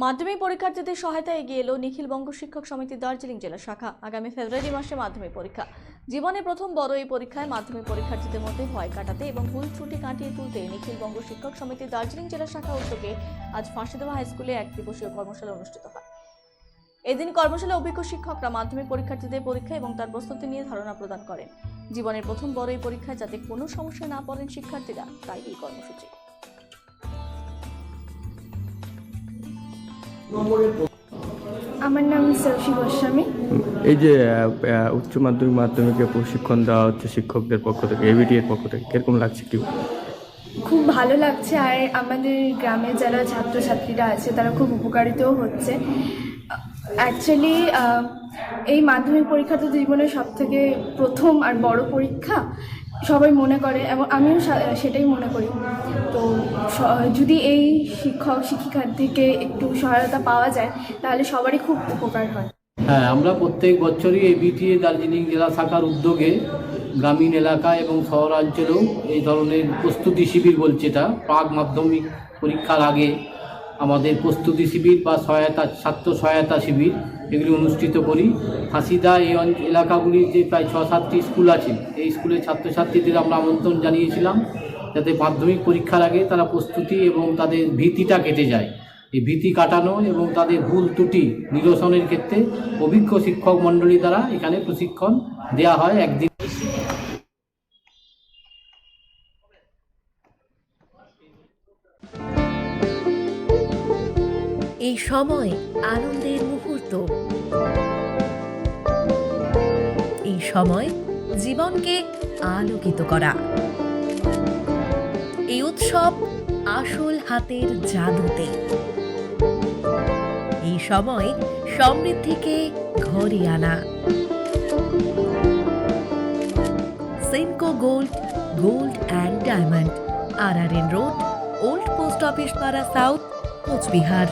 মাধ্যমিক পরীক্ষার্থীদের সহায়তায় এগিয়ে এলো নিখিল বঙ্গ শিক্ষক সমিতি দার্জিলিং জেলা শাখা। আগামী ফেব্রুয়ারি মাসে মাধ্যমিক পরীক্ষা। জীবনে প্রথম বড় এই পরীক্ষায় মাধ্যমিক পরীক্ষার্থীদের মধ্যে ভয় কাটাতে এবং ভুল ত্রুটি কাটিয়ে তুলতে নিখিল বঙ্গ শিক্ষক সমিতি দার্জিলিং জেলা শাখা উদ্যোগে আজ ফাঁসিদেওয়া হাই স্কুলে এক দিবসীয় কর্মশালা অনুষ্ঠিত হয়। এদিন কর্মশালা অভিজ্ঞ শিক্ষকরা মাধ্যমিক পরীক্ষার্থীদের পরীক্ষা এবং তার প্রস্তুতি নিয়ে ধারণা প্রদান করেন। জীবনের প্রথম বড় এই পরীক্ষায় যাতে কোনো সমস্যায় না পড়েন শিক্ষার্থীরা, তাই এই কর্মসূচি। আমার নাম সরসী গোস্বামী। এই যে উচ্চ মাধ্যমিকে প্রশিক্ষণ দেওয়া হচ্ছে শিক্ষকদের পক্ষ থেকে, এবিটি এর পক্ষ থেকে, কিরকম লাগছে? কি খুব ভালো লাগছে, আর আমাদের গ্রামে যারা ছাত্রছাত্রীরা আছে তারা খুব উপকারিতও হচ্ছে। অ্যাকচুয়ালি এই মাধ্যমিক পরীক্ষা তো জীবনের সবথেকে প্রথম আর বড় পরীক্ষা সবাই মনে করে, এবং আমিও সেটাই মনে করি। তো যদি এই শিক্ষিকার থেকে একটু সহায়তা পাওয়া যায় তাহলে সবারই খুব উপকার হয়। হ্যাঁ, আমরা প্রত্যেক বছরই এবিটিএ দার্জিলিং জেলা শাখার উদ্যোগে গ্রামীণ এলাকা এবং শহরাঞ্চলেও এই ধরনের প্রস্তুতি শিবির বলছে, এটা প্রাক মাধ্যমিক পরীক্ষার আগে আমাদের প্রস্তুতি শিবির বা ছাত্র সহায়তা শিবির এগুলি অনুষ্ঠিত করি। ফাঁসিদা এই এলাকাগুলির যে প্রায় 6-7টি স্কুল আছে, এই স্কুলের ছাত্রছাত্রীদের আমরা আমন্ত্রণ জানিয়েছিলাম যাতে মাধ্যমিক পরীক্ষার আগে তারা প্রস্তুতি এবং তাদের ভীতিটা কেটে যায়। এই ভীতি কাটানো এবং তাদের ভুল ত্রুটি নিরসনের ক্ষেত্রে অভিজ্ঞ শিক্ষক মণ্ডলী দ্বারা এখানে প্রশিক্ষণ দেওয়া হয় একদিন। এই সময় আনন্দের মুহূর্ত, এই সময় জীবনকে আলোকিত করা, এই উৎসব আসল হাতের জাদুতে, এই সময় সমৃদ্ধিকে ঘরে আনা। Senco gold and diamond, RRN road, old post office পাড়া সাউথ, কোচবিহার।